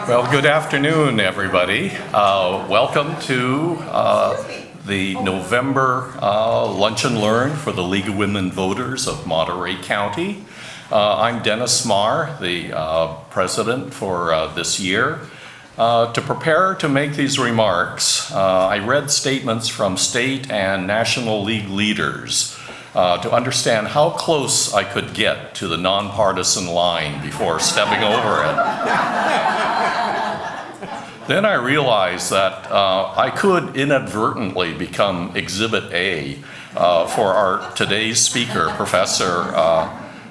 Well, good afternoon, everybody. Welcome to the November Lunch and Learn for the League of Women Voters of Monterey County. I'm Dennis Marr, the president for this year. To prepare to make these remarks, I read statements from state and national league leaders to understand how close I could get to the nonpartisan line before stepping over it. Then I realized that I could inadvertently become Exhibit A for our today's speaker, Professor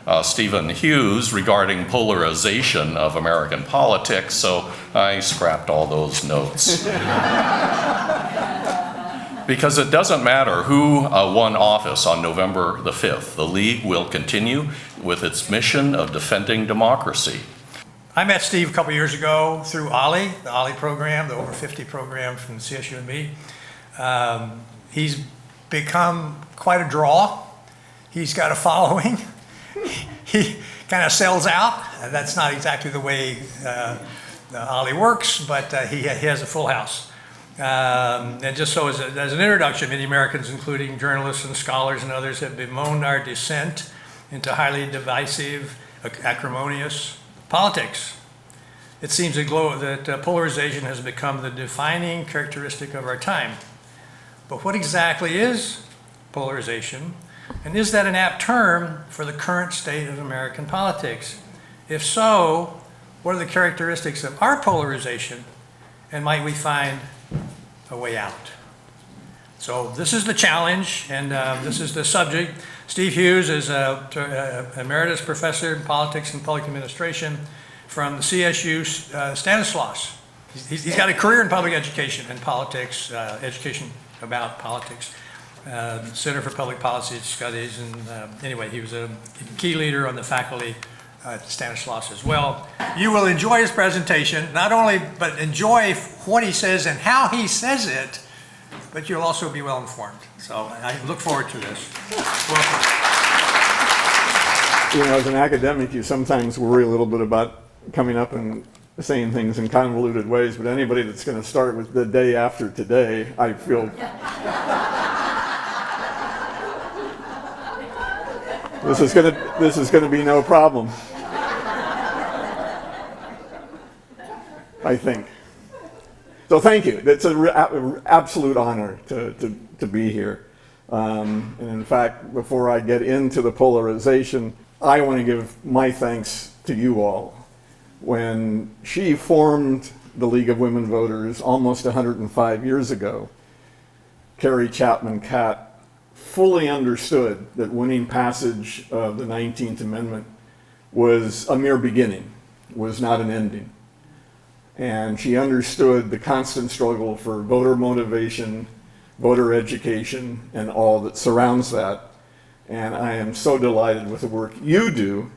StevenHughes, regarding polarization of American politics, so I scrapped all those notes. Because it doesn't matter who won office on November the 5th, the League will continue with its mission of defending democracy. I met Steve a couple years ago through OLLI, the OLLI program, the over 50 program from the CSU and me. He's become quite a draw. He's got a following. He kind of sells out. That's not exactly the way OLLI works, but he has a full house. And just so as an introduction, many Americans, including journalists and scholars and others, have bemoaned our descent into highly divisive, acrimonious politics. It seems that polarization has become the defining characteristic of our time. But what exactly is polarization? And is that an apt term for the current state of American politics? If so, what are the characteristics of our polarization? And might we find a way out? So this is the challenge, and this is the subject. Steve Hughes is an Emeritus Professor in Politics and Public Administration from the CSU Stanislaus. He's got a career in public education and politics, education about politics, Center for Public Policy Studies, and anyway, he was a key leader on the faculty at Stanislaus as well. You will enjoy his presentation, not only, but enjoy what he says and how he says it, but you'll also be well informed. So I look forward to this. Welcome. You know, as an academic, you sometimes worry a little bit about coming up and saying things in convoluted ways, but anybody that's going to start with the day after today, I feel this is going to be no problem, I think. So thank you. It's an absolute honor to be here. And in fact, before I get into the polarization, I want to give my thanks to you all. When she formed the League of Women Voters almost 105 years ago, Carrie Chapman Catt fully understood that winning passage of the 19th Amendment was a mere beginning, was not an ending. And she understood the constant struggle for voter motivation, voter education, and all that surrounds that. And I am so delighted with the work you do.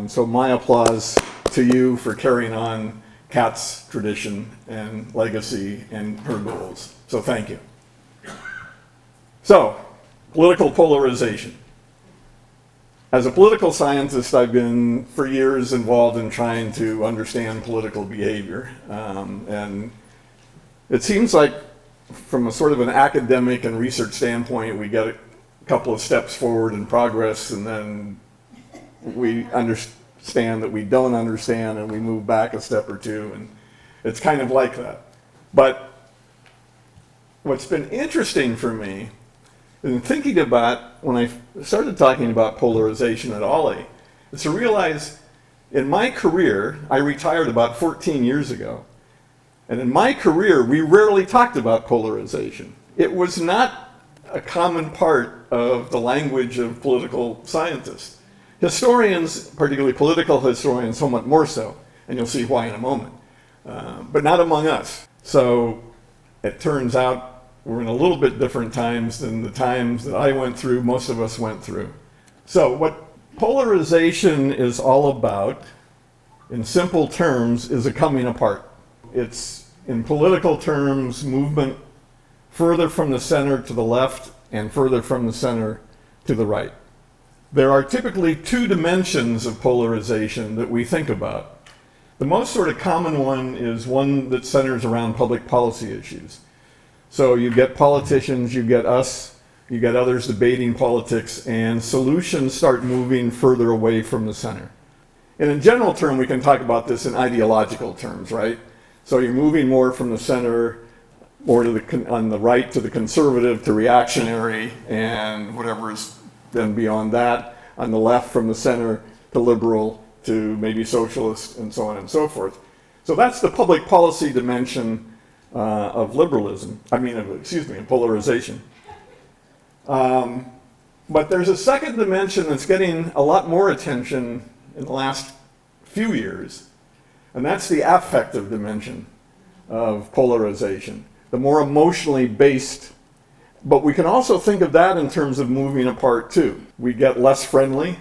So my applause to you for carrying on Kat's tradition and legacy and her goals. So thank you. So, political polarization. As a political scientist, I've been for years involved in trying to understand political behavior. And it seems like from a sort of an academic and research standpoint, we get a couple of steps forward in progress, and then we understand that we don't understand, and we move back a step or two, and it's kind of like that. But what's been interesting for me in thinking about when I started talking about polarization at OLLI is to realize in my career, I retired about 14 years ago, and in my career, we rarely talked about polarization. It was not a common part of the language of political scientists. Historians, particularly political historians, somewhat more so, and you'll see why in a moment, but not among us. So it turns out we're in a little bit different times than the times that I went through, most of us went through. So what polarization is all about, in simple terms, is a coming apart. It's, in political terms, movement further from the center to the left and further from the center to the right. There are typically two dimensions of polarization that we think about. The most sort of common one is one that centers around public policy issues. So you get politicians, you get us, you get others debating politics, and solutions start moving further away from the center. In a general term, we can talk about this in ideological terms, right? So you're moving more from the center, more to on the right to the conservative to reactionary, and whatever is then beyond that, on the left from the center to liberal to maybe socialist, and so on and so forth. So that's the public policy dimension of liberalism, of polarization. But there's a second dimension that's getting a lot more attention in the last few years, and that's the affective dimension of polarization, the more emotionally based. But we can also think of that in terms of moving apart too. We get less friendly,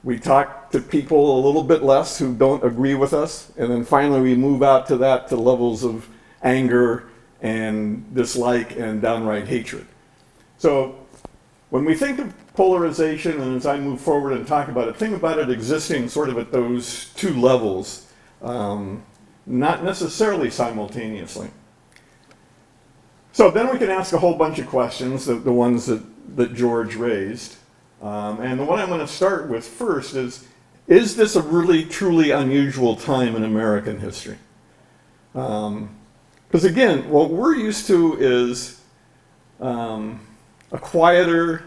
we talk to people a little bit less who don't agree with us, and then finally we move out to levels of anger and dislike and downright hatred. So when we think of polarization, and as I move forward and talk about it, think about it existing sort of at those two levels, not necessarily simultaneously. So then we can ask a whole bunch of questions, the ones that George raised. And the one I'm going to start with first is this a really, truly unusual time in American history? Because again, what we're used to is a quieter,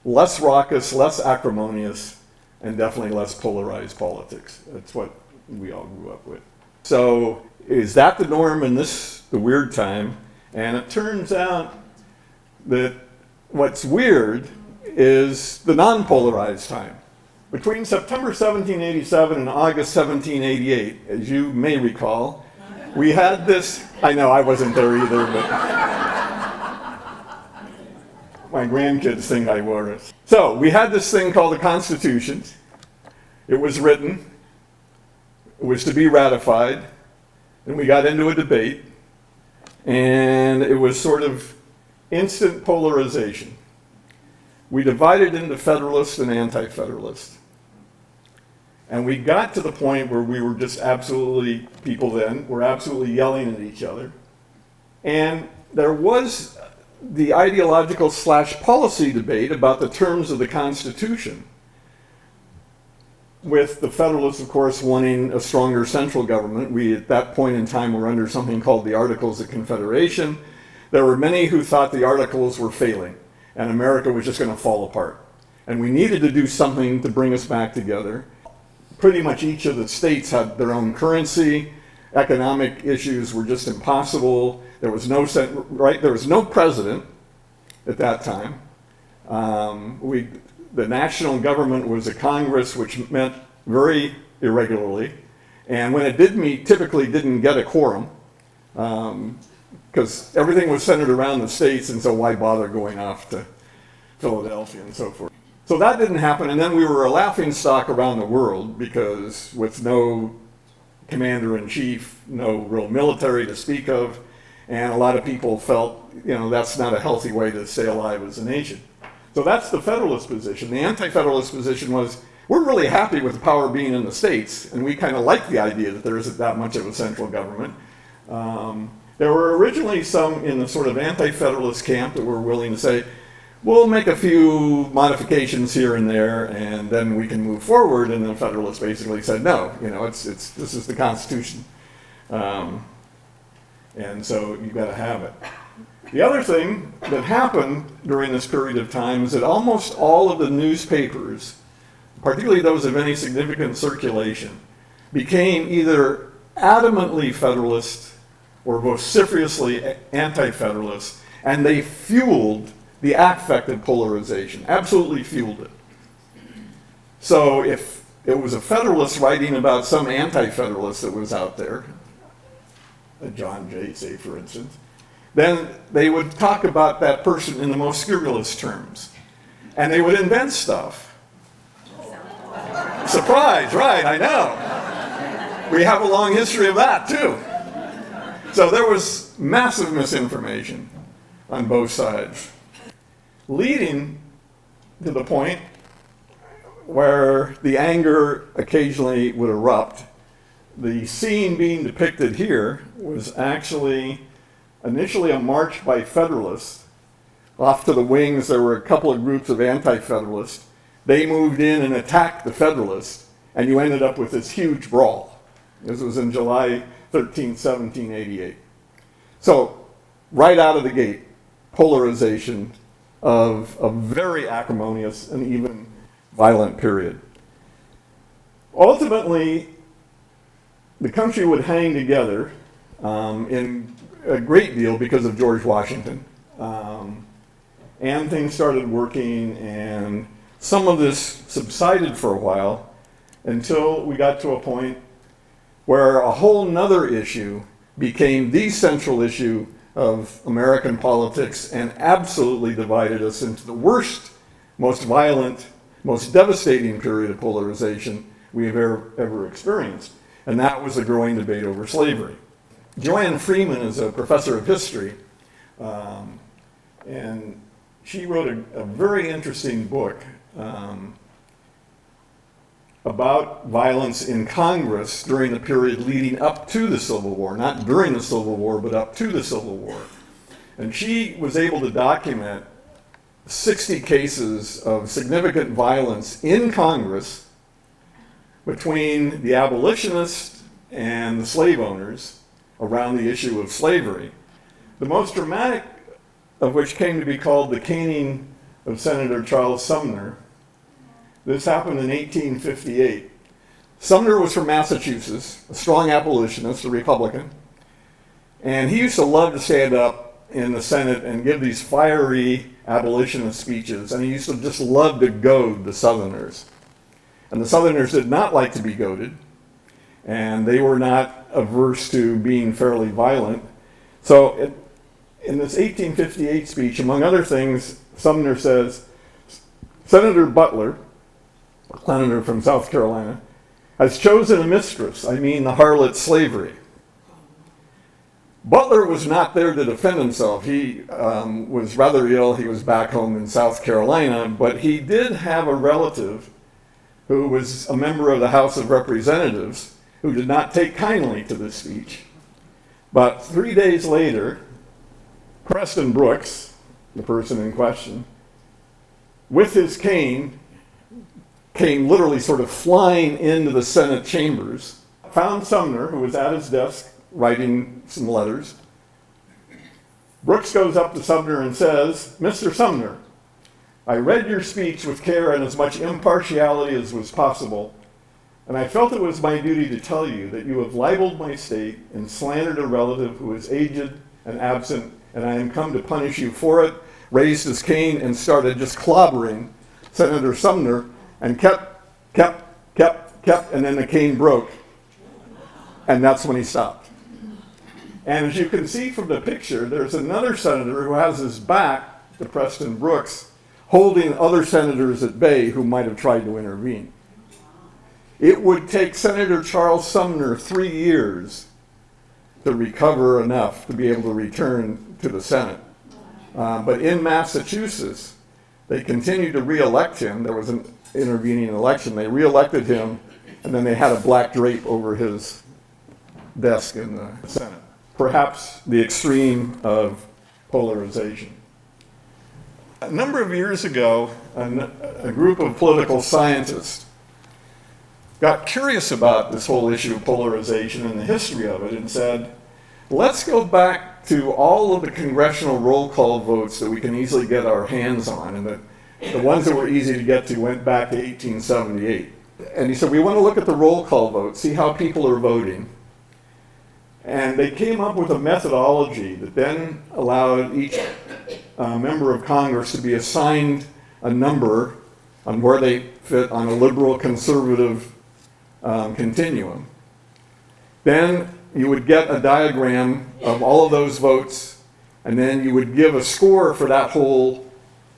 less raucous, less acrimonious, and definitely less polarized politics. That's what we all grew up with. So is that the norm in the weird time? And it turns out that what's weird is the non-polarized time. Between September 1787 and August 1788, as you may recall, we had this, I know I wasn't there either, but my grandkids think I was. So we had this thing called the Constitution. It was written, it was to be ratified, and we got into a debate, and it was sort of instant polarization. We divided into Federalist and Anti-Federalist. And we got to the point where we were just absolutely, people then were absolutely yelling at each other. And there was the ideological / policy debate about the terms of the Constitution, with the Federalists, of course, wanting a stronger central government. We, at that point in time, were under something called the Articles of Confederation. There were many who thought the Articles were failing, and America was just going to fall apart. And we needed to do something to bring us back together. Pretty much each of the states had their own currency. Economic issues were just impossible. There was no president at that time. The national government was a Congress, which met very irregularly. And when it did meet, typically didn't get a quorum, because everything was centered around the states, and so why bother going off to Philadelphia and so forth. So that didn't happen, and then we were a laughingstock around the world, because with no commander-in-chief, no real military to speak of, and a lot of people felt, that's not a healthy way to stay alive as a nation. So that's the Federalist position. The Anti-Federalist position was, we're really happy with the power being in the states, and we kind of like the idea that there isn't that much of a central government. There were originally some in the sort of Anti-Federalist camp that were willing to say, we'll make a few modifications here and there, and then we can move forward. And the Federalists basically said, no, this is the Constitution, and so you've got to have it. The other thing that happened during this period of time is that almost all of the newspapers, particularly those of any significant circulation, became either adamantly Federalist or vociferously Anti-Federalist, and they fueled the affective polarization, absolutely fueled it. So if it was a Federalist writing about some Anti-Federalist that was out there, a John Jay, say, for instance, then they would talk about that person in the most scurrilous terms. And they would invent stuff. Surprise, right, I know. We have a long history of that, too. So there was massive misinformation on both sides, leading to the point where the anger occasionally would erupt the scene being depicted here was actually initially a march by Federalists. Off to the wings, there were a couple of groups of anti-Federalists. They moved in and attacked the Federalists, and you ended up with this huge brawl. This was in July 13, 1788. So, right out of the gate, polarization of a very acrimonious and even violent period. Ultimately, the country would hang together in a great deal because of George Washington. And things started working, and some of this subsided for a while until we got to a point where a whole nother issue became the central issue of American politics and absolutely divided us into the worst, most violent, most devastating period of polarization we have ever experienced. And that was the growing debate over slavery. Joanne Freeman is a professor of history, and she wrote a very interesting book about violence in Congress during the period leading up to the Civil War, not during the Civil War, but up to the Civil War. And she was able to document 60 cases of significant violence in Congress between the abolitionists and the slave owners around the issue of slavery. The most dramatic of which came to be called the caning of Senator Charles Sumner. This happened in 1858. Sumner was from Massachusetts, a strong abolitionist, a Republican, and he used to love to stand up in the Senate and give these fiery abolitionist speeches, and he used to just love to goad the Southerners. And the Southerners did not like to be goaded, and they were not averse to being fairly violent. So in this 1858 speech, among other things, Sumner says, Senator Butler, a senator from South Carolina, has chosen a mistress, I mean the harlot slavery. Butler was not there to defend himself. He was rather ill. He was back home in South Carolina, but he did have a relative who was a member of the House of Representatives who did not take kindly to this speech. But 3 days later, Preston Brooks, the person in question, with his cane, came literally sort of flying into the Senate chambers, found Sumner, who was at his desk writing some letters. Brooks goes up to Sumner and says, Mr. Sumner, I read your speech with care and as much impartiality as was possible, and I felt it was my duty to tell you that you have libeled my state and slandered a relative who is aged and absent, and I am come to punish you for it. Raised his cane and started just clobbering Senator Sumner, and kept, and then the cane broke. And that's when he stopped. And as you can see from the picture, there's another senator who has his back to Preston Brooks, holding other senators at bay who might have tried to intervene. It would take Senator Charles Sumner 3 years to recover enough to be able to return to the Senate. But in Massachusetts, they continued to re-elect him. There was an intervening election. They re-elected him, and then they had a black drape over his desk in the Senate. Perhaps the extreme of polarization. A number of years ago, a group of political scientists got curious about this whole issue of polarization and the history of it and said, let's go back to all of the congressional roll call votes that we can easily get our hands on, and the ones that were easy to get to went back to 1878. And he said, we want to look at the roll call votes, see how people are voting. And they came up with a methodology that then allowed each member of Congress to be assigned a number on where they fit on a liberal conservative continuum. Then you would get a diagram of all of those votes, and then you would give a score for that whole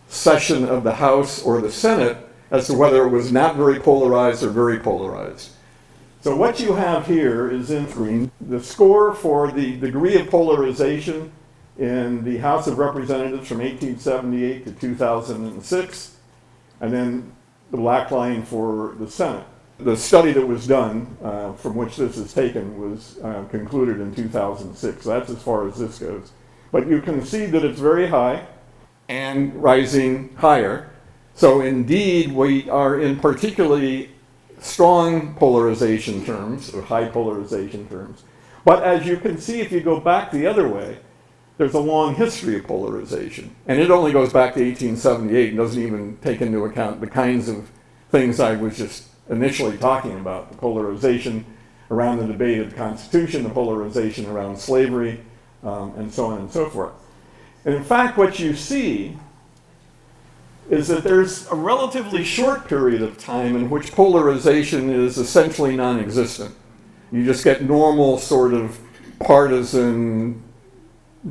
session of the House or the Senate as to whether it was not very polarized or very polarized. So what you have here is in green the score for the degree of polarization in the House of Representatives from 1878 to 2006, and then the black line for the Senate. The study that was done, from which this is taken, was concluded in 2006. That's as far as this goes. But you can see that it's very high and rising higher. So indeed, we are in particularly strong polarization terms, or high polarization terms. But as you can see, if you go back the other way, there's a long history of polarization. And it only goes back to 1878 and doesn't even take into account the kinds of things I was just initially talking about, the polarization around the debate of the Constitution, the polarization around slavery, and so on and so forth. And in fact, what you see is that there's a relatively short period of time in which polarization is essentially non-existent. You just get normal sort of partisan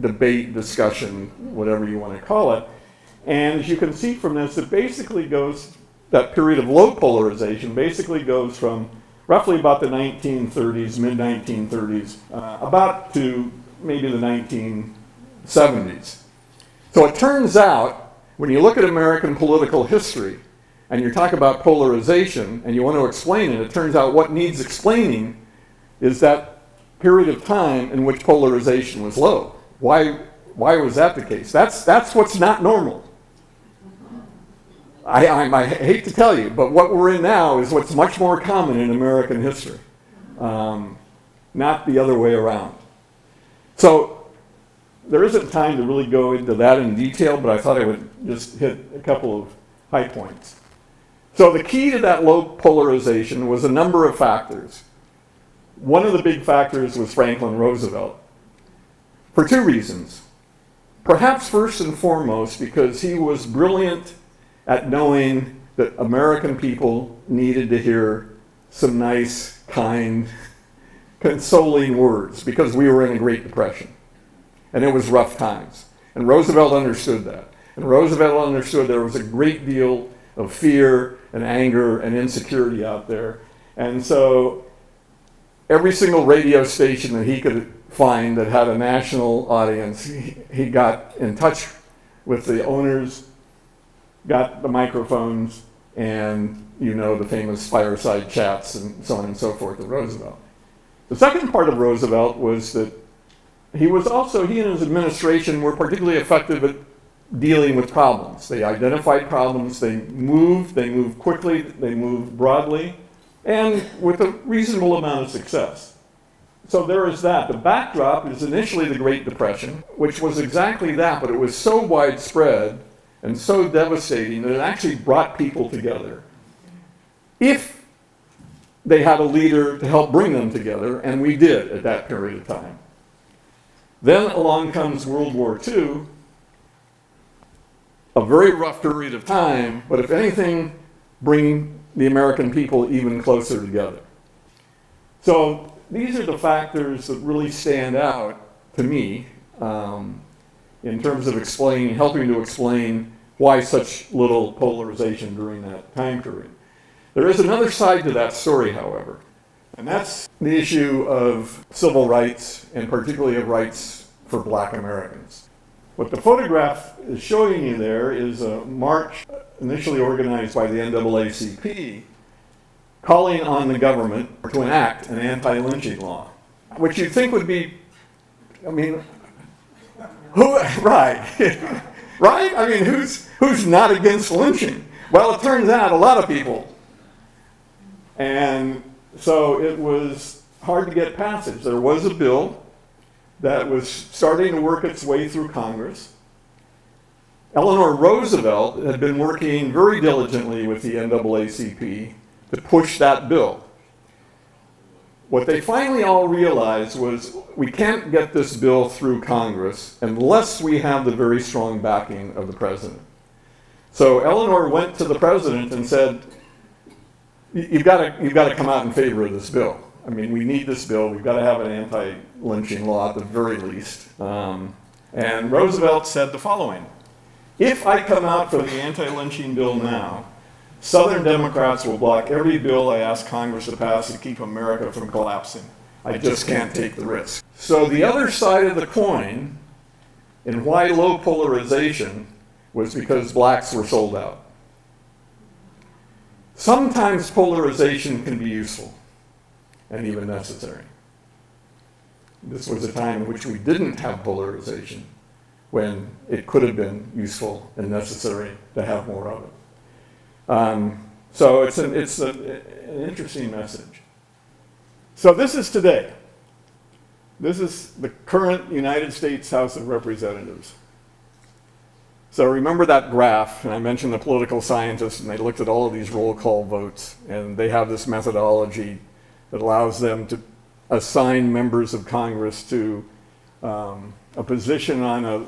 debate, discussion, whatever you want to call it. And as you can see from this, it basically goes, that period of low polarization basically goes from roughly about the 1930s, mid-1930s, about to maybe the 1970s. So it turns out, when you look at American political history, and you talk about polarization, and you want to explain it, it turns out what needs explaining is that period of time in which polarization was low. Why was that the case? That's what's not normal. I hate to tell you, but what we're in now is what's much more common in American history, not the other way around. So there isn't time to really go into that in detail, but I thought I would just hit a couple of high points. So the key to that low polarization was a number of factors. One of the big factors was Franklin Roosevelt, for two reasons. Perhaps first and foremost because he was brilliant at knowing that American people needed to hear some nice, kind, consoling words because we were in a Great Depression. And it was rough times. And Roosevelt understood that. And Roosevelt understood there was a great deal of fear and anger and insecurity out there. And so every single radio station that he could find that had a national audience, he got in touch with the owners, got the microphones, and you know the famous fireside chats and so on and so forth of Roosevelt. The second part of Roosevelt was that he and his administration were particularly effective at dealing with problems. They identified problems, they moved quickly, they moved broadly, and with a reasonable amount of success. So there is that. The backdrop is initially the Great Depression, which was exactly that, but it was so widespread and so devastating that it actually brought people together. If they had a leader to help bring them together, and we did at that period of time. Then along comes World War II, a very rough period of time, but if anything, bringing the American people even closer together. So these are the factors that really stand out to me in terms of helping to explain why such little polarization during that time period. There is another side to that story, however, and that's the issue of civil rights, and particularly of rights for Black Americans. What the photograph is showing you there is a march initially organized by the NAACP calling on the government to enact an anti-lynching law, which you'd think would be, right, right? I mean, who's not against lynching? Well, it turns out a lot of people. And so it was hard to get passage. There was a bill that was starting to work its way through Congress. Eleanor Roosevelt had been working very diligently with the NAACP to push that bill. What they finally all realized was we can't get this bill through Congress unless we have the very strong backing of the president. So Eleanor went to the president and said, you've got to come out in favor of this bill. I mean, we need this bill. We've got to have an anti-lynching law at the very least. And Roosevelt said the following: if I come out for the anti-lynching bill now, Southern Democrats will block every bill I ask Congress to pass to keep America from collapsing. I just can't take the risk. So the other side of the coin, and why low polarization, was because blacks were sold out. Sometimes polarization can be useful and even necessary. This was a time in which we didn't have polarization, when it could have been useful and necessary to have more of it. So it's an interesting message. So this is today. This is the current United States House of Representatives. So remember that graph, and I mentioned the political scientists, and they looked at all of these roll call votes, and they have this methodology that allows them to assign members of Congress to a position on a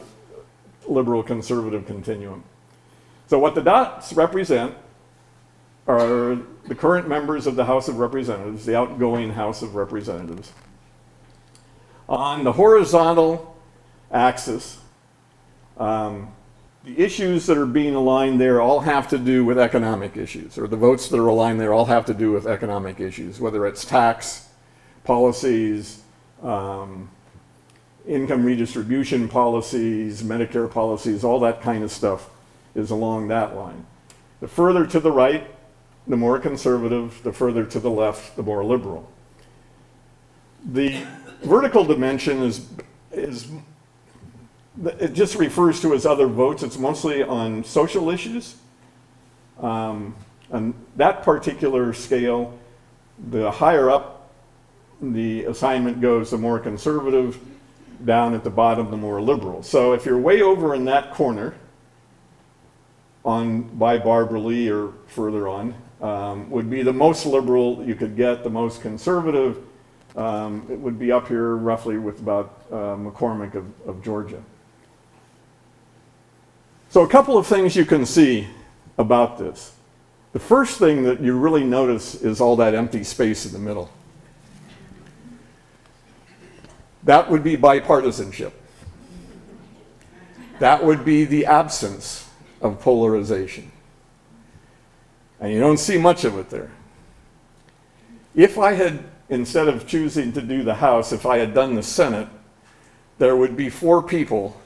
liberal conservative continuum. So what the dots represent are the current members of the House of Representatives, the outgoing House of Representatives. On the horizontal axis, the issues that are being aligned there all have to do with economic issues, or the votes that are aligned there all have to do with economic issues, whether it's tax policies, income redistribution policies, Medicare policies, all that kind of stuff is along that line. The further to the right, the more conservative, the further to the left, the more liberal. The vertical dimension it just refers to as other votes. It's mostly on social issues. On that particular scale, the higher up the assignment goes, the more conservative, down at the bottom, the more liberal. So if you're way over in that corner, by Barbara Lee or further on, would be the most liberal you could get, the most conservative. It would be up here roughly with about McCormick of Georgia. So a couple of things you can see about this. The first thing that you really notice is all that empty space in the middle. That would be bipartisanship. That would be the absence of polarization. And you don't see much of it there. If I had, instead of choosing to do the House, if I had done the Senate, there would be 4 people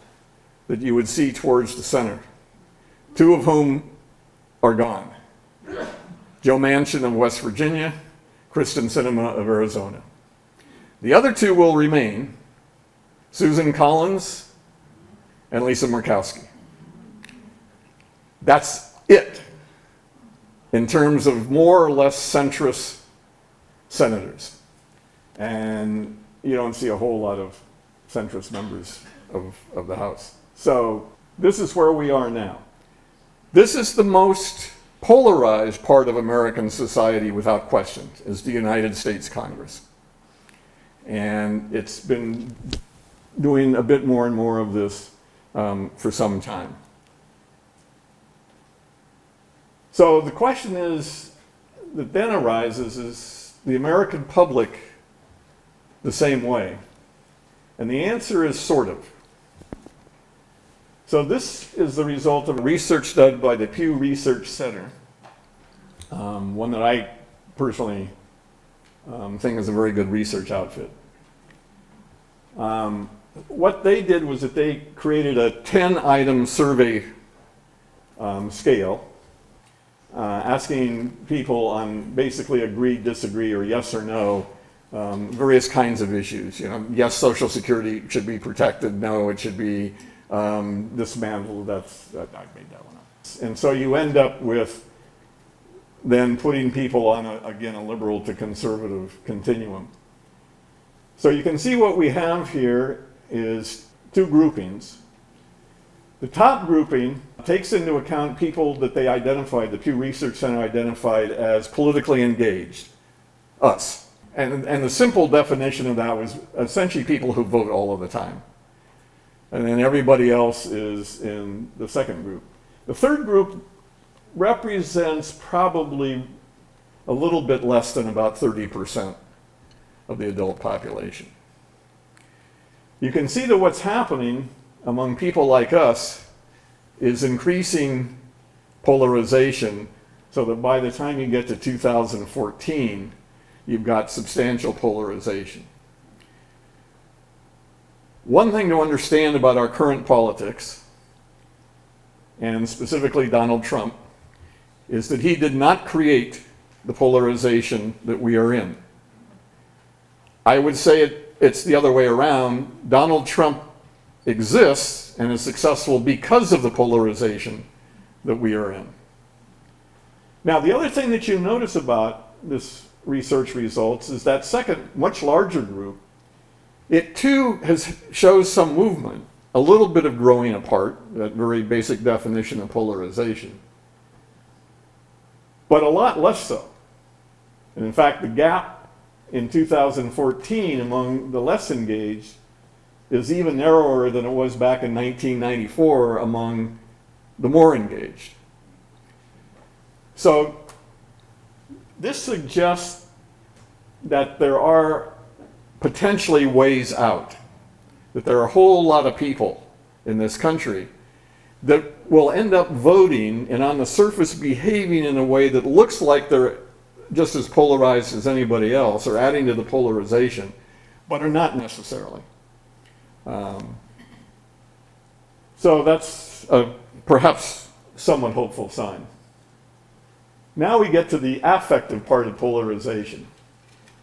that you would see towards the center, 2 of whom are gone. Joe Manchin of West Virginia, Kristen Sinema of Arizona. The other 2 will remain, Susan Collins and Lisa Murkowski. That's it in terms of more or less centrist senators. And you don't see a whole lot of centrist members of the House. So this is where we are now. This is the most polarized part of American society without question, is the United States Congress. And it's been doing a bit more and more of this for some time. So the question is, that then arises, is the American public the same way? And the answer is sort of. So this is the result of research done by the Pew Research Center, one that I personally think is a very good research outfit. What they did was that they created a 10-item survey scale, asking people on basically agree, disagree, or yes or no, various kinds of issues. You know, yes, Social Security should be protected. No, it should be dismantled. I made that one up. And so you end up with then putting people on, a liberal to conservative continuum. So you can see what we have here is 2 groupings. The top grouping takes into account people that they identified, the Pew Research Center identified as politically engaged, us. And the simple definition of that was essentially people who vote all of the time. And then everybody else is in the second group. The third group represents probably a little bit less than about 30% of the adult population. You can see that what's happening among people like us is increasing polarization, so that by the time you get to 2014, you've got substantial polarization. One thing to understand about our current politics, and specifically Donald Trump, is that he did not create the polarization that we are in. I would say it's the other way around. Donald Trump exists and is successful because of the polarization that we are in. Now, the other thing that you notice about this research results is that second, much larger group, it too shows some movement, a little bit of growing apart, that very basic definition of polarization, but a lot less so. And in fact, the gap in 2014 among the less engaged is even narrower than it was back in 1994 among the more engaged. So this suggests that there are potentially ways out, that there are a whole lot of people in this country that will end up voting and on the surface behaving in a way that looks like they're just as polarized as anybody else or adding to the polarization, but are not necessarily. So that's a perhaps somewhat hopeful sign. Now we get to the affective part of polarization.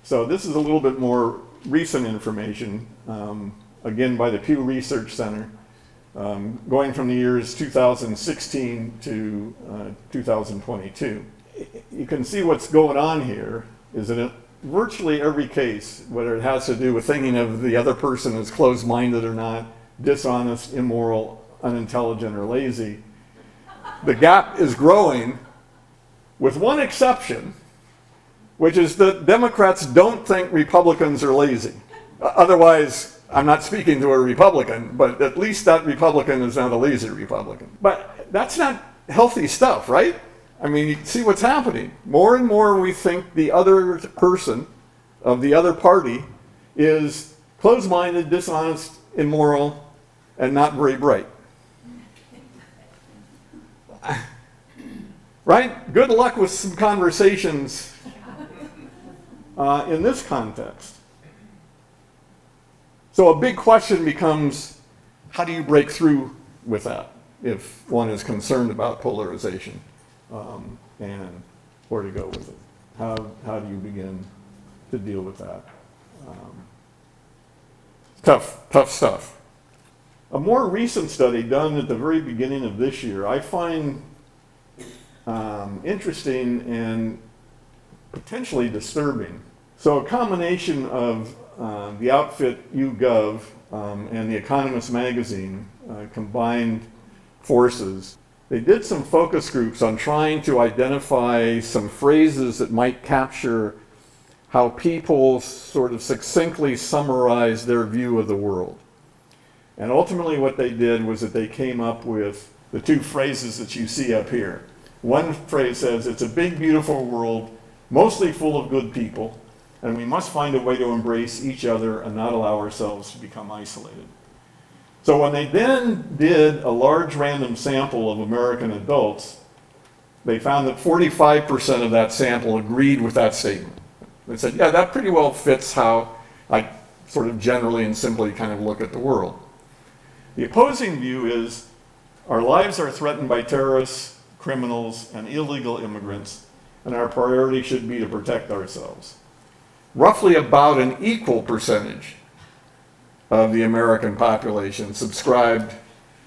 So this is a little bit more recent information, again by the Pew Research Center, going from the years 2016 to 2022. You can see what's going on here is that in virtually every case, whether it has to do with thinking of the other person as closed-minded or not, dishonest, immoral, unintelligent, or lazy, the gap is growing with one exception, which is that Democrats don't think Republicans are lazy. Otherwise, I'm not speaking to a Republican, but at least that Republican is not a lazy Republican. But that's not healthy stuff, right? I mean, you see what's happening. More and more we think the other person of the other party is closed-minded, dishonest, immoral, and not very bright. Right? Good luck with some conversations in this context. So a big question becomes, how do you break through with that if one is concerned about polarization, and where to go with it? How do you begin to deal with that? Tough stuff. A more recent study done at the very beginning of this year, I find interesting and potentially disturbing. So a combination of the outfit YouGov and The Economist magazine combined forces. They did some focus groups on trying to identify some phrases that might capture how people sort of succinctly summarize their view of the world. And ultimately what they did was that they came up with the two phrases that you see up here. One phrase says, "It's a big, beautiful world, mostly full of good people, and we must find a way to embrace each other and not allow ourselves to become isolated." So when they then did a large random sample of American adults, they found that 45% of that sample agreed with that statement. They said, yeah, that pretty well fits how I sort of generally and simply kind of look at the world. The opposing view is our lives are threatened by terrorists, criminals, and illegal immigrants, and our priority should be to protect ourselves. Roughly about an equal percentage of the American population subscribed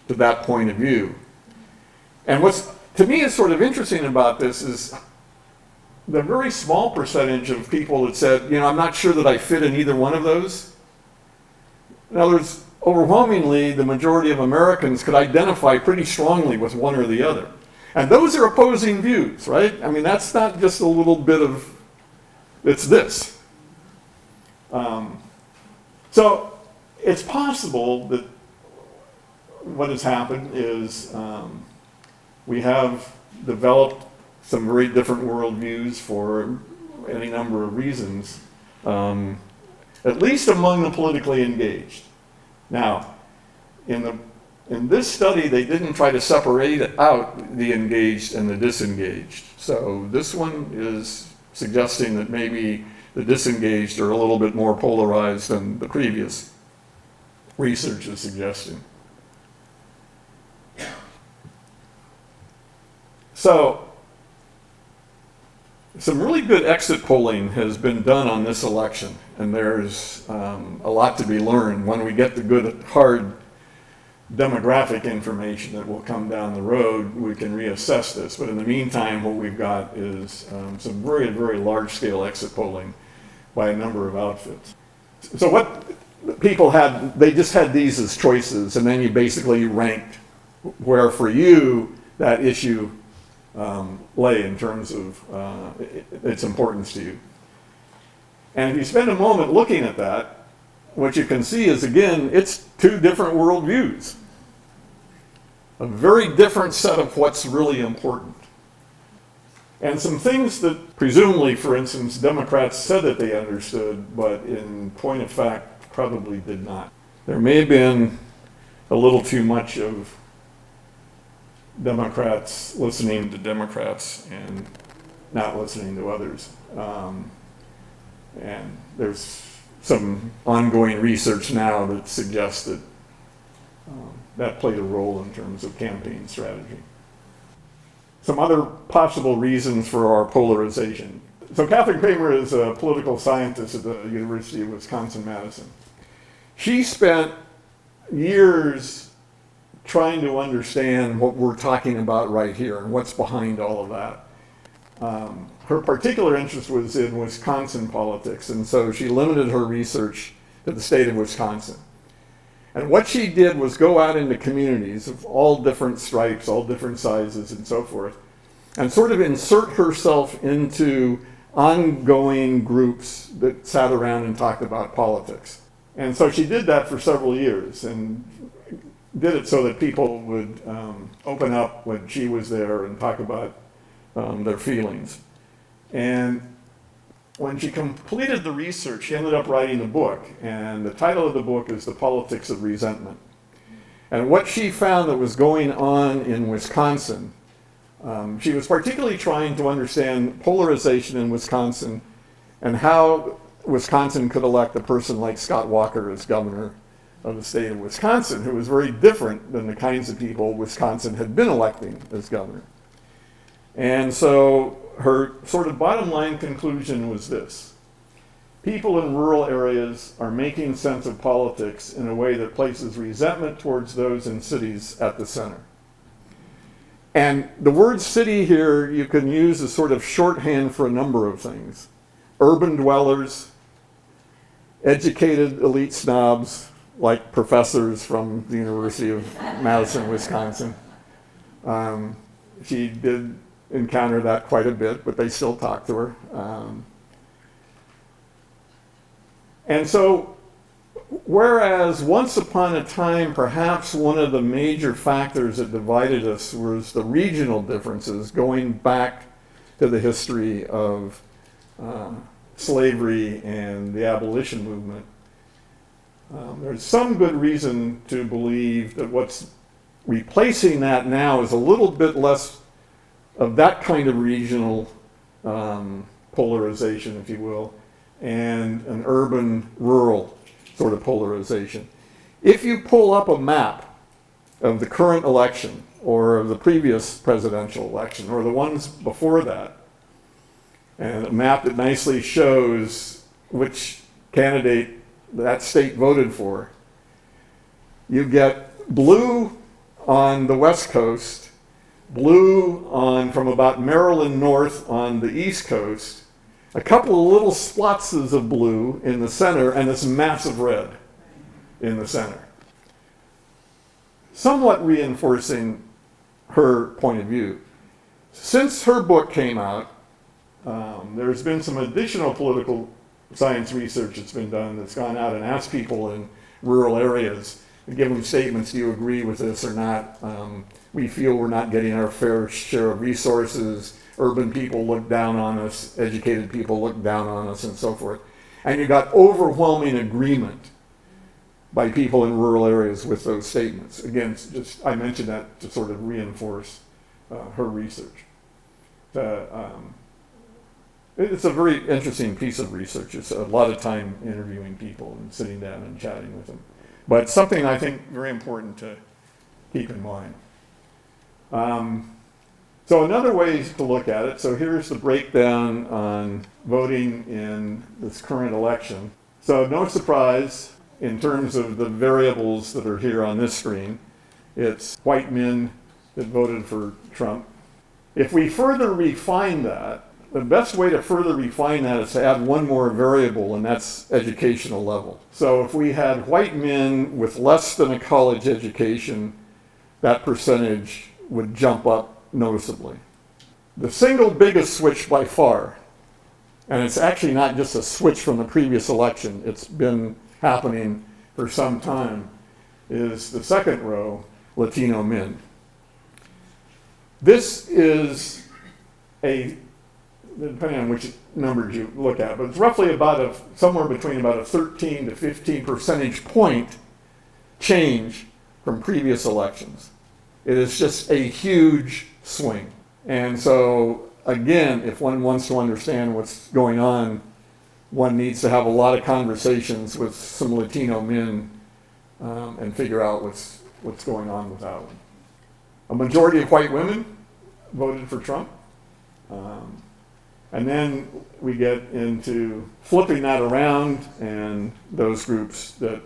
to that point of view. And what's, to me, is sort of interesting about this is the very small percentage of people that said, you know, I'm not sure that I fit in either one of those. In other words, overwhelmingly, the majority of Americans could identify pretty strongly with one or the other. And those are opposing views, right? I mean, that's not just a little bit of, it's this. So it's possible that what has happened is we have developed some very different worldviews for any number of reasons, at least among the politically engaged. Now, in this study, they didn't try to separate out the engaged and the disengaged. So this one is suggesting that maybe the disengaged are a little bit more polarized than the previous research is suggesting. So some really good exit polling has been done on this election, and there's a lot to be learned. When we get the good, hard demographic information that will come down the road, we can reassess this. But in the meantime, what we've got is some very, very large-scale exit polling by a number of outfits. So what people had, they just had these as choices, and then you basically ranked where for you that issue lay in terms of its importance to you. And if you spend a moment looking at that, what you can see is, again, it's two different worldviews. A very different set of what's really important. And some things that presumably, for instance, Democrats said that they understood, but in point of fact, probably did not. There may have been a little too much of Democrats listening to Democrats and not listening to others. And there's some ongoing research now that suggests that that played a role in terms of campaign strategy. Some other possible reasons for our polarization. So Catherine Kramer is a political scientist at the University of Wisconsin-Madison. She spent years trying to understand what we're talking about right here and what's behind all of that. Her particular interest was in Wisconsin politics, and so she limited her research to the state of Wisconsin. And what she did was go out into communities of all different stripes, all different sizes, and so forth, and sort of insert herself into ongoing groups that sat around and talked about politics. And so she did that for several years, and did it so that people would open up when she was there and talk about their feelings. And when she completed the research, she ended up writing a book, and the title of the book is The Politics of Resentment. And what she found that was going on in Wisconsin, she was particularly trying to understand polarization in Wisconsin and how Wisconsin could elect a person like Scott Walker as governor of the state of Wisconsin, who was very different than the kinds of people Wisconsin had been electing as governor. And so her sort of bottom line conclusion was this: people in rural areas are making sense of politics in a way that places resentment towards those in cities at the center. And the word city here you can use as sort of shorthand for a number of things. Urban dwellers, educated elite snobs, like professors from the University of Madison, Wisconsin. She did encounter that quite a bit, but they still talk to her. And so, whereas once upon a time, perhaps one of the major factors that divided us was the regional differences, going back to the history of slavery and the abolition movement, there's some good reason to believe that what's replacing that now is a little bit less of that kind of regional polarization, if you will, and an urban-rural sort of polarization. If you pull up a map of the current election or of the previous presidential election or the ones before that, and a map that nicely shows which candidate that state voted for, you get blue on the West Coast, blue on from about Maryland north on the East Coast, a couple of little splotches of blue in the center, and this massive red in the center. Somewhat reinforcing her point of view. Since her book came out, there's been some additional political science research that's been done that's gone out and asked people in rural areas and give them statements: do you agree with this or not? We feel we're not getting our fair share of resources. Urban people look down on us, educated people look down on us, and so forth. And you got overwhelming agreement by people in rural areas with those statements. Again, just I mentioned that to sort of reinforce her research. It's a very interesting piece of research. It's a lot of time interviewing people and sitting down and chatting with them. But something I think very important to keep in mind. So another way to look at it, so here's the breakdown on voting in this current election. So no surprise in terms of the variables that are here on this screen. It's white men that voted for Trump. If we further refine that, the best way to further refine that is to add one more variable, and that's educational level. So if we had white men with less than a college education, that percentage would jump up noticeably. The single biggest switch by far, and it's actually not just a switch from the previous election, it's been happening for some time, is the second row, Latino men. This is depending on which numbers you look at, but it's roughly about somewhere between about a 13 to 15 percentage point change from previous elections. It is just a huge swing. And so, again, if one wants to understand what's going on, one needs to have a lot of conversations with some Latino men and figure out what's going on with that one. A majority of white women voted for Trump. And then we get into flipping that around, and those groups that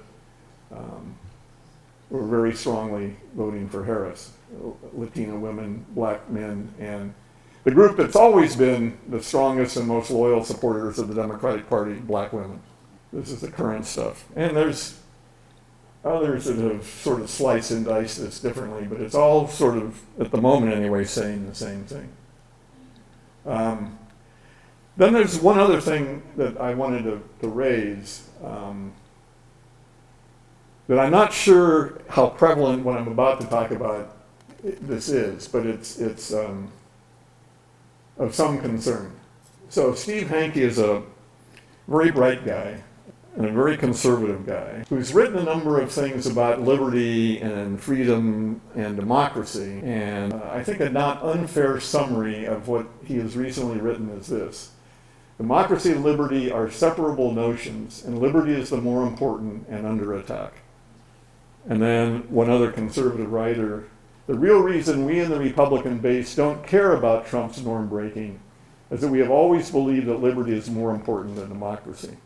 were very strongly voting for Harris, Latino women, black men, and the group that's always been the strongest and most loyal supporters of the Democratic Party, black women. This is the current stuff. And there's others that have sort of sliced and diced this differently, but it's all sort of, at the moment anyway, saying the same thing. Then there's one other thing that I wanted to raise that I'm not sure how prevalent what I'm about to talk about this is, but it's of some concern. So Steve Hanke is a very bright guy and a very conservative guy who's written a number of things about liberty and freedom and democracy. And I think a not unfair summary of what he has recently written is this: democracy and liberty are separable notions, and liberty is the more important and under attack. And then one other conservative writer: the real reason we in the Republican base don't care about Trump's norm breaking is that we have always believed that liberty is more important than democracy.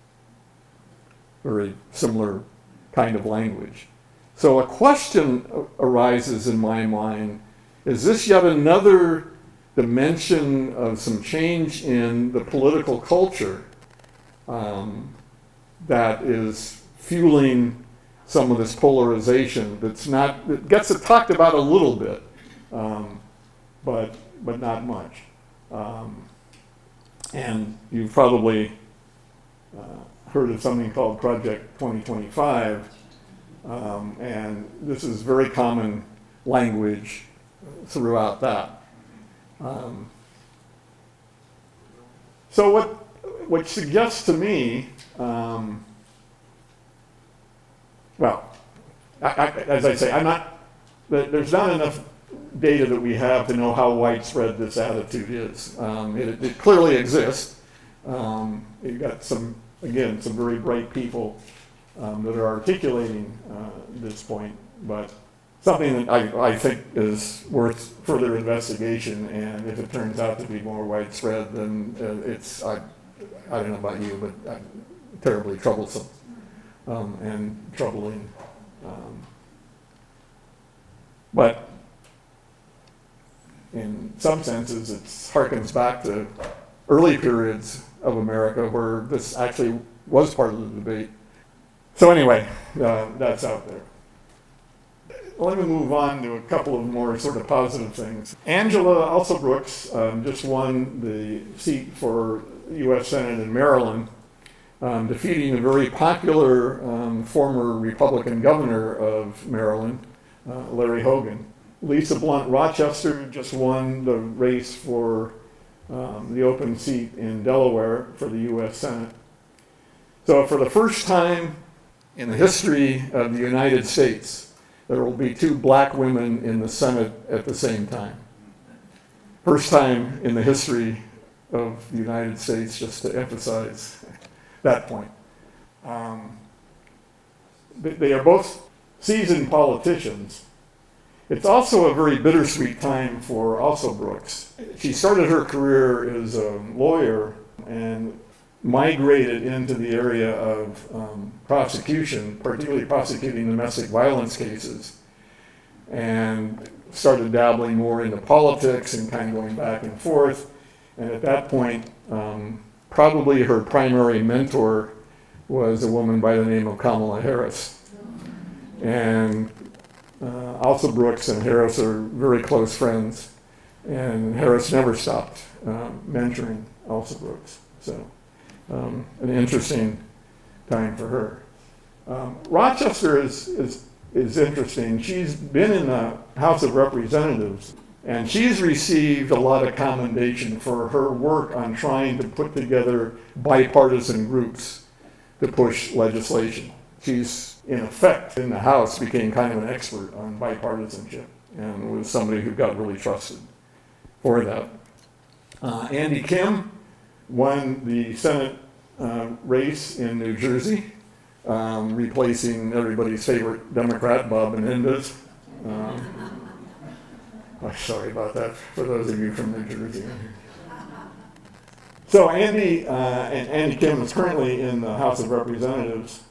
Very similar kind of language. So a question arises in my mind: is this yet another dimension of some change in the political culture that is fueling some of this polarization that gets it talked about a little bit, but not much. And you've probably heard of something called Project 2025, and this is very common language throughout that. So what suggests to me, as I say, there's not enough data that we have to know how widespread this attitude is. It clearly exists. You've got some very bright people that are articulating this point, but something that I think is worth further investigation, and if it turns out to be more widespread, then I don't know about you, but terribly troublesome and troubling. But in some senses, it harkens back to early periods of America where this actually was part of the debate. So anyway, that's out there. Let me move on to a couple of more sort of positive things. Angela also Brooks just won the seat for U.S. Senate in Maryland, defeating a very popular former Republican governor of Maryland, Larry Hogan. Lisa Blunt Rochester just won the race for the open seat in Delaware for the U.S. Senate. So for the first time in the history of the United States, there will be two black women in the Senate at the same time. First time in the history of the United States, just to emphasize that point. They are both seasoned politicians, It's also a very bittersweet time for also Brooks. She started her career as a lawyer and migrated into the area of prosecution, particularly prosecuting domestic violence cases, and started dabbling more into politics and kind of going back and forth. And at that point, probably her primary mentor was a woman by the name of Kamala Harris. And Elsa Brooks and Harris are very close friends, and Harris never stopped mentoring Elsa Brooks. So an interesting time for her. Rochester is interesting. She's been in the House of Representatives, and she's received a lot of commendation for her work on trying to put together bipartisan groups to push legislation. She's, in effect, in the House, became kind of an expert on bipartisanship and was somebody who got really trusted for that. Andy Kim won the Senate race in New Jersey, replacing everybody's favorite Democrat, Bob Menendez. Sorry about that for those of you from New Jersey. So Andy Kim is currently in the House of Representatives,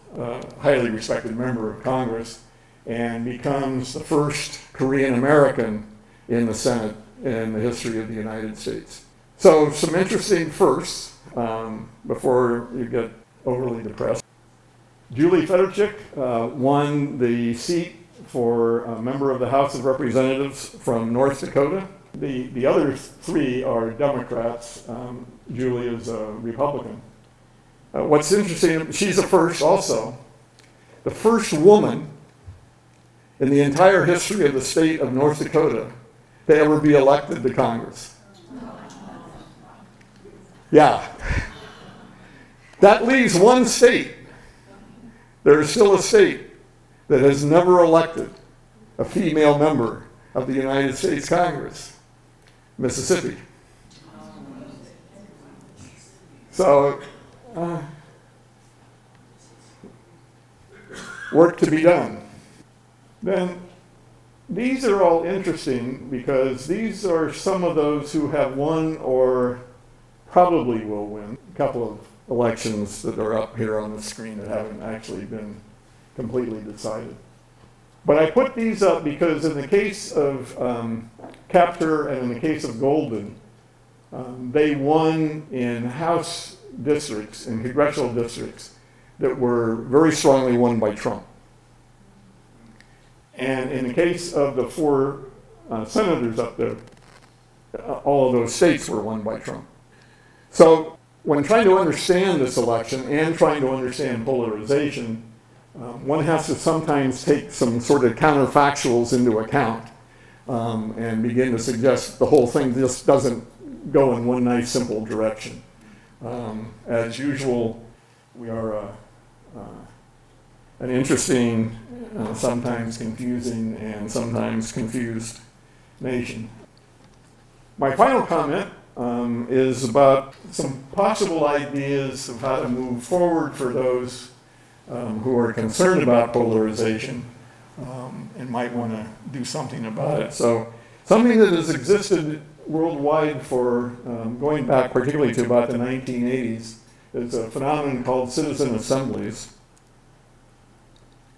highly respected member of Congress, and becomes the first Korean American in the Senate in the history of the United States. So some interesting firsts before you get overly depressed. Julie Fedorchik won the seat for a member of the House of Representatives from North Dakota. The other three are Democrats. Julie is a Republican. What's interesting, she's the first also, the first woman in the entire history of the state of North Dakota to ever be elected to Congress. Yeah. That leaves one state. There is still a state that has never elected a female member of the United States Congress, Mississippi. So, work to be done. Then, these are all interesting because these are some of those who have won or probably will win. A couple of elections that are up here on the screen that haven't actually been completely decided. But I put these up because in the case of Capter and in the case of Golden, they won in House districts, in congressional districts, that were very strongly won by Trump. And in the case of the four senators up there, all of those states were won by Trump. So when trying to understand this election and trying to understand polarization, one has to sometimes take some sort of counterfactuals into account and begin to suggest the whole thing just doesn't go in one nice simple direction. As usual, we are an interesting, sometimes confusing, and sometimes confused nation. My final comment is about some possible ideas of how to move forward for those who are concerned about polarization and might want to do something about it. So something that has existed worldwide for going back particularly to about the 1980s is a phenomenon called citizen assemblies.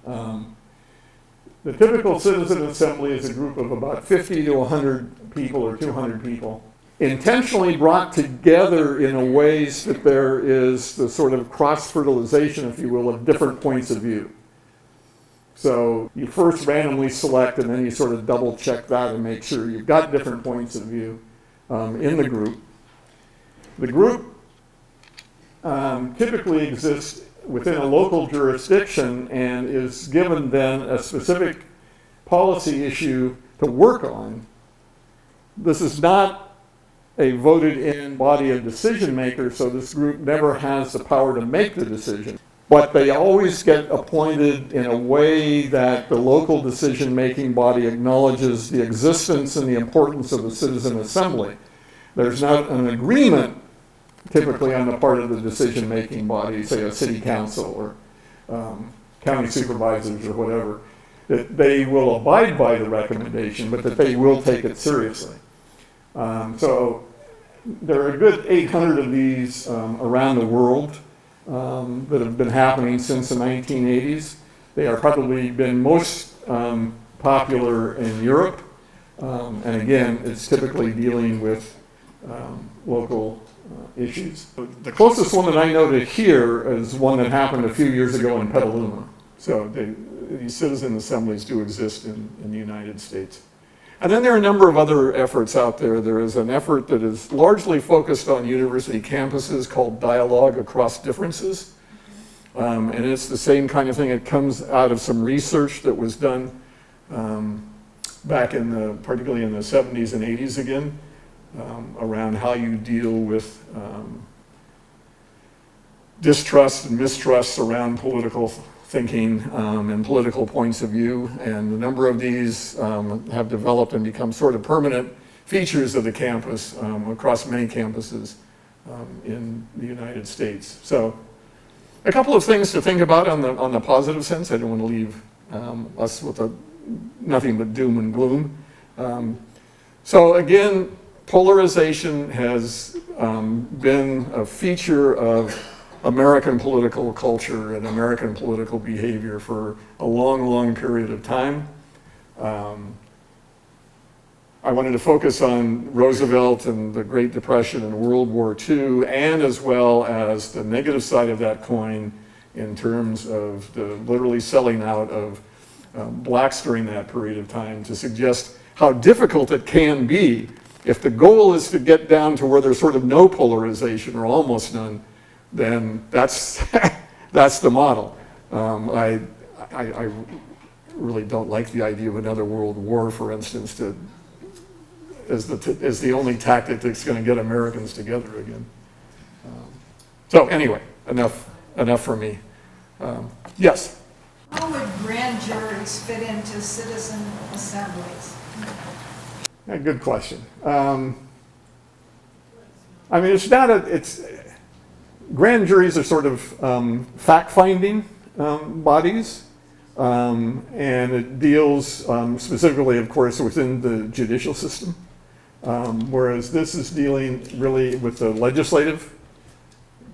The typical citizen assembly is a group of about 50 to 100 people or 200 people, intentionally brought together in a ways that there is the sort of cross-fertilization, if you will, of different points of view. So you first randomly select, and then you sort of double-check that and make sure you've got different points of view in the group. The group typically exists within a local jurisdiction and is given then a specific policy issue to work on. This is not a voted-in body of decision makers, so this group never has the power to make the decision. But they always get appointed in a way that the local decision-making body acknowledges the existence and the importance of the citizen assembly. There's not an agreement typically on the part of the decision-making body, say a city council or county supervisors or whatever. that they will abide by the recommendation, but that they will take it seriously. So there are a good 800 of these around the world that have been happening since the 1980s. They are probably been most popular in Europe. And again, it's typically dealing with local issues. The closest one that I know to here is one that happened a few years ago in Petaluma. So these citizen assemblies do exist in the United States. And then there are a number of other efforts out there. There is an effort that is largely focused on university campuses called Dialogue Across Differences. And it's the same kind of thing. It comes out of some research that was done back particularly in the 70s and 80s again, around how you deal with distrust and mistrust around political thinking and political points of view. And a number of these have developed and become sort of permanent features of the campus across many campuses in the United States. So a couple of things to think about on the positive sense. I don't want to leave us with nothing but doom and gloom. So again, polarization has been a feature of American political culture and American political behavior for a long, long period of time. I wanted to focus on Roosevelt and the Great Depression and World War II, and as well as the negative side of that coin in terms of the literally selling out of blacks during that period of time, to suggest how difficult it can be if the goal is to get down to where there's sort of no polarization or almost none. Then that's that's the model. I really don't like the idea of another world war, for instance, as the only tactic that's going to get Americans together again. So anyway, enough for me. Yes. How would grand juries fit into citizen assemblies? Yeah, good question. I mean, it's grand juries are sort of fact-finding bodies, and it deals specifically, of course, within the judicial system, whereas this is dealing really with the legislative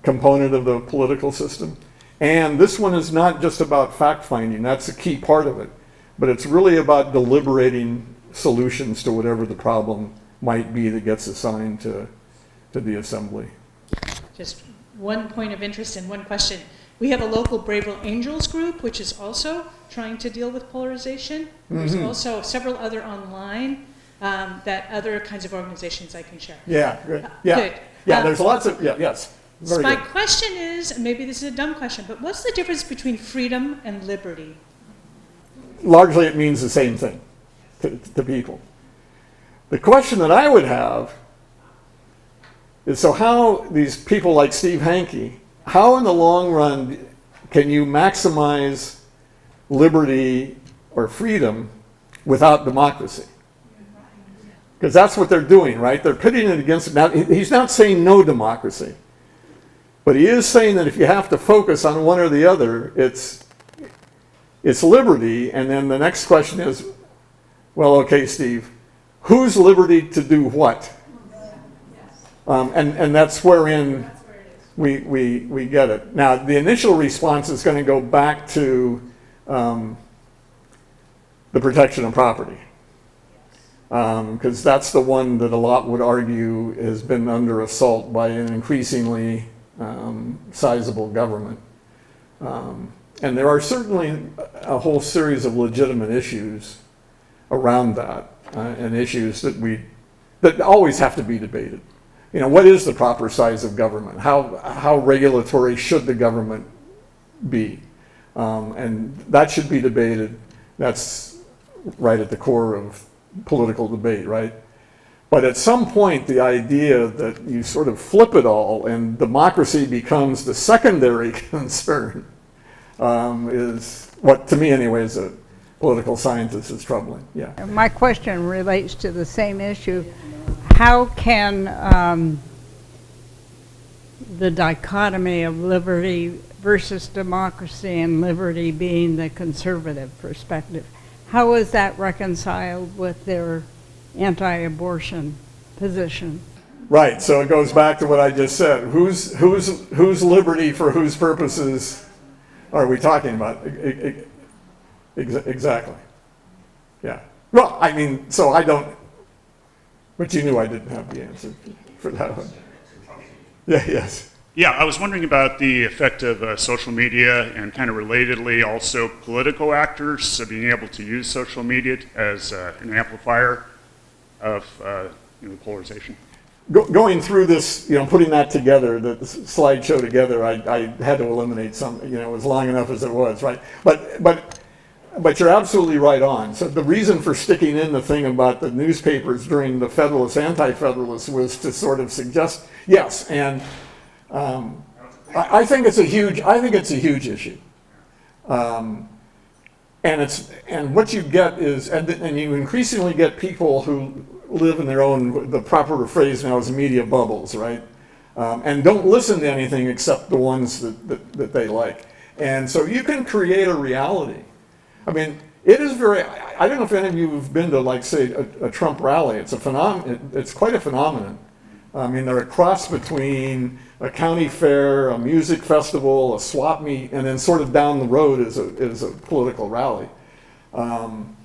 component of the political system. And this one is not just about fact-finding, that's a key part of it, but it's really about deliberating solutions to whatever the problem might be that gets assigned to the assembly. Just one point of interest and one question. We have a local Brave Angels group, which is also trying to deal with polarization. There's also several other online that other kinds of organizations I can share. Yeah, good. Yeah, good. Yeah. There's lots of yes. Very my good. question is, and maybe this is a dumb question, but what's the difference between freedom and liberty? Largely, it means the same thing to people. The question that I would have is, so how these people like Steve Hanke, how in the long run can you maximize liberty or freedom without democracy? Because that's what they're doing, right? They're pitting it against it. Now, he's not saying no democracy, but he is saying that if you have to focus on one or the other, it's liberty. And then the next question is, well, okay, Steve, whose liberty to do what? And that's wherein we get it. Now, the initial response is going to go back to the protection of property, because that's the one that a lot would argue has been under assault by an increasingly sizable government. And there are certainly a whole series of legitimate issues around that, and issues that always have to be debated. You know, what is the proper size of government? How regulatory should the government be? And that should be debated. That's right at the core of political debate, right? But at some point, the idea that you sort of flip it all and democracy becomes the secondary concern is what, to me anyway, as a political scientist, is troubling. Yeah. My question relates to the same issue. How can the dichotomy of liberty versus democracy, and liberty being the conservative perspective, how is that reconciled with their anti-abortion position? Right, so it goes back to what I just said. Whose liberty for whose purposes are we talking about? Exactly. Yeah. Well, I mean, so I don't, but you knew I didn't have the answer for that one. Yeah, yes. Yeah, I was wondering about the effect of social media and kind of relatedly also political actors being able to use social media as an amplifier of polarization. Going through this, putting that together, the slideshow together, I had to eliminate some, it was long enough as it was, right? But you're absolutely right on. So the reason for sticking in the thing about the newspapers during the Federalist, Anti-Federalist was to sort of suggest, yes, and I think it's a huge issue. And what you get is, and you increasingly get people who live in their own, the proper phrase now is media bubbles, right? And don't listen to anything except the ones that they like. And so you can create a reality. I mean, it is very, I don't know if any of you have been to, like, say, a Trump rally. It's it's quite a phenomenon. I mean, they're a cross between a county fair, a music festival, a swap meet, and then sort of down the road is a political rally. And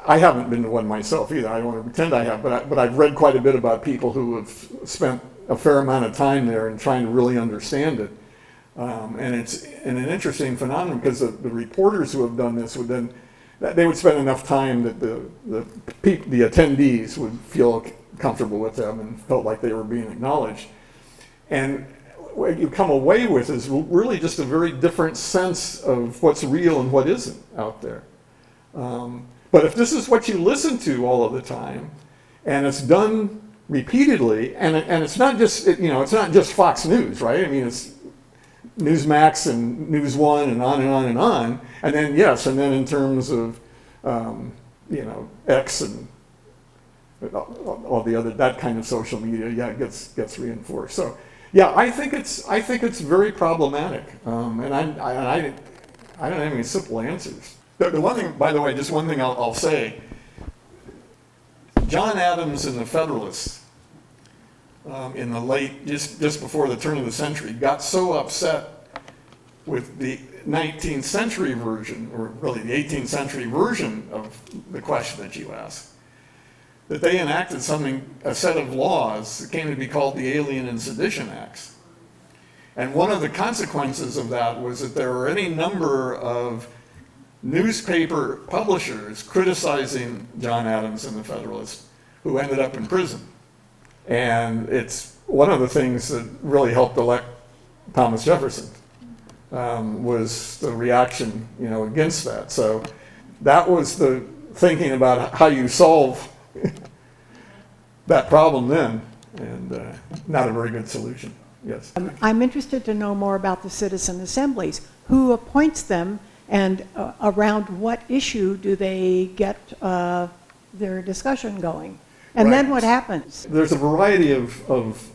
I haven't been to one myself either. I don't want to pretend I have, but I've read quite a bit about people who have spent a fair amount of time there and trying to really understand it. And it's an interesting phenomenon because the reporters who have done this they would spend enough time that the attendees would feel comfortable with them and felt like they were being acknowledged. And what you come away with is really just a very different sense of what's real and what isn't out there. But if this is what you listen to all of the time, and it's done repeatedly, and it's not just it's not just Fox News, right? I mean, it's Newsmax and News One and on and on and on. And then and then in terms of X and all the other that kind of social media, it gets reinforced. So I think it's very problematic, and I don't have any simple answers. The one thing, by the way, just one thing I'll say. John Adams and the Federalists in the late, just before the turn of the century, got so upset with the 19th century version, or really the 18th century version of the question that you asked, that they enacted a set of laws that came to be called the Alien and Sedition Acts. And one of the consequences of that was that there were any number of newspaper publishers criticizing John Adams and the Federalists who ended up in prison. And it's one of the things that really helped elect Thomas Jefferson was the reaction, against that. So that was the thinking about how you solve that problem then, and not a very good solution. Yes. I'm interested to know more about the citizen assemblies. Who appoints them, and around what issue do they get their discussion going? And then what happens? There's a variety of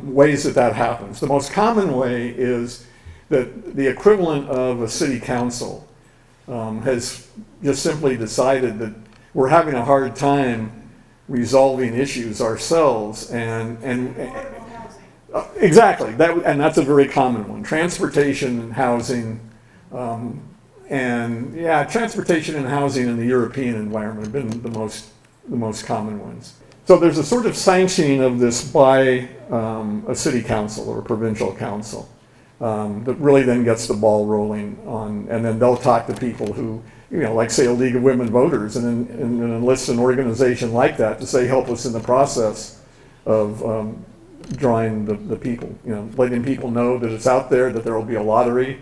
ways that happens. The most common way is that the equivalent of a city council has just simply decided that we're having a hard time resolving issues ourselves, and exactly and that's a very common one. Transportation and housing, transportation and housing in the European environment have been the most common ones. So there's a sort of sanctioning of this by a city council or a provincial council that really then gets the ball rolling on, and then they'll talk to people who, like say a League of Women Voters, and enlist an organization like that to say, help us in the process of drawing the people, letting people know that it's out there, that there will be a lottery,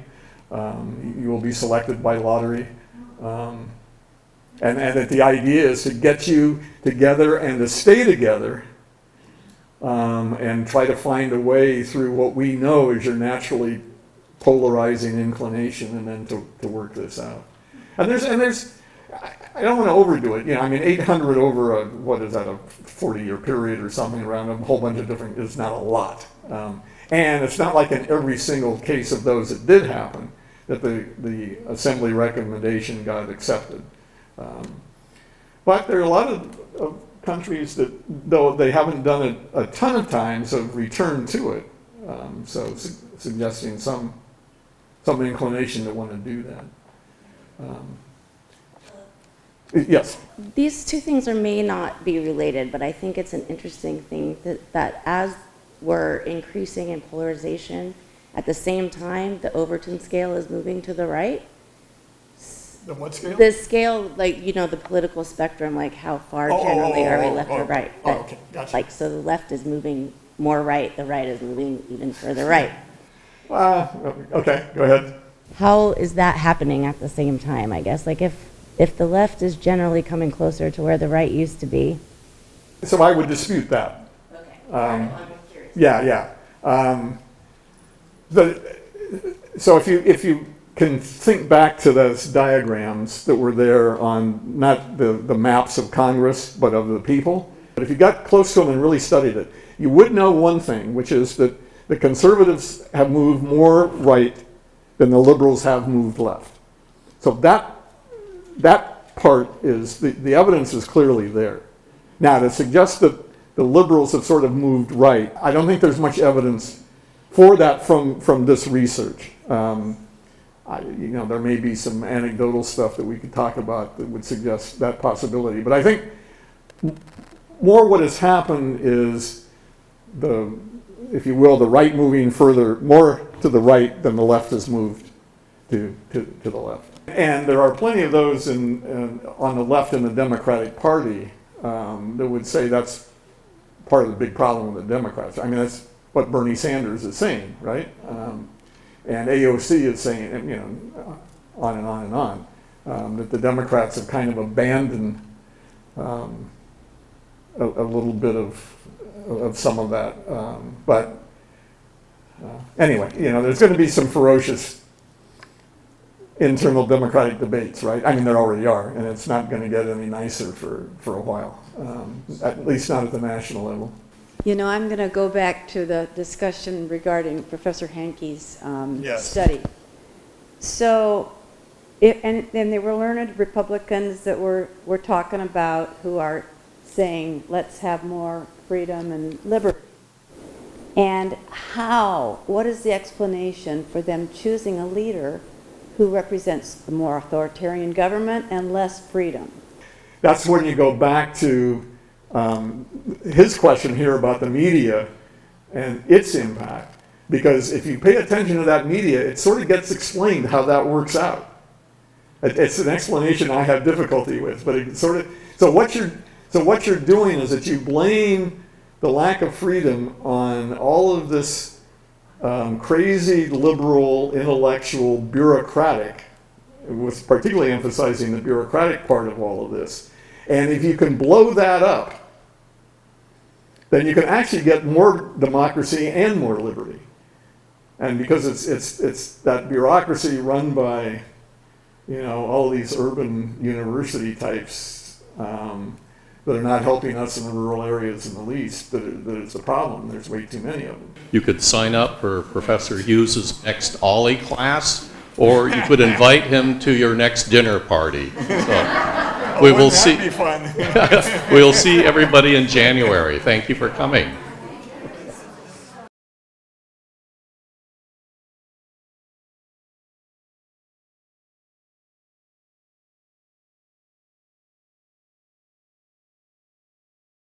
you will be selected by lottery, and that the idea is to get you together and to stay together, and try to find a way through what we know is your naturally polarizing inclination, and then to work this out. And there's I don't want to overdo it. 800 over a 40-year period or something around a whole bunch of different is not a lot. And it's not like in every single case of those that did happen, that the assembly recommendation got accepted. But there are a lot of countries that, though they haven't done it a ton of times, have returned to it. So suggesting some inclination to want to do that. Yes. These two things may not be related, but I think it's an interesting thing that as we're increasing in polarization, at the same time, the Overton scale is moving to the right. The what scale? The scale, like, you know, the political spectrum, like how far generally are we left or right? Okay, gotcha. Like, so the left is moving more right, the right is moving even further right. Okay, go ahead. How is that happening at the same time, I guess? Like, if the left is generally coming closer to where the right used to be. So I would dispute that. Okay. I'm curious. Yeah. So if you can think back to those diagrams that were there on not the maps of Congress, but of the people, but if you got close to them and really studied it, you would know one thing, which is that the conservatives have moved more right than the liberals have moved left. So that part is, the evidence is clearly there. Now, to suggest that the liberals have sort of moved right, I don't think there's much evidence for that from this research. There may be some anecdotal stuff that we could talk about that would suggest that possibility. But I think more what has happened is if you will, the right moving further, more to the right than the left has moved to the left. And there are plenty of those on the left in the Democratic Party that would say that's part of the big problem with the Democrats. I mean, that's what Bernie Sanders is saying, right? And AOC is saying, on and on and on, that the Democrats have kind of abandoned a little bit of some of that. But anyway, there's going to be some ferocious internal Democratic debates, right? I mean, there already are, and it's not going to get any nicer for a while, at least not at the national level. I'm going to go back to the discussion regarding Professor Hankey's Yes. study. So, and there were learned Republicans that we're talking about who are saying, let's have more freedom and liberty. And what is the explanation for them choosing a leader who represents a more authoritarian government and less freedom? That's when you go back to his question here about the media and its impact. Because if you pay attention to that media, it sort of gets explained how that works out. It's an explanation I have difficulty with, but it sort of, so what you're doing is that you blame the lack of freedom on all of this crazy liberal, intellectual, bureaucratic, with particularly emphasizing the bureaucratic part of all of this. And if you can blow that up, then you can actually get more democracy and more liberty. And because it's that bureaucracy run by, all these urban university types that are not helping us in the rural areas in the least, that is the problem. There's way too many of them. You could sign up for Professor Hughes's next Ollie class, or you could invite him to your next dinner party. So we will see. That'd be fun. We'll see everybody in January. Thank you for coming.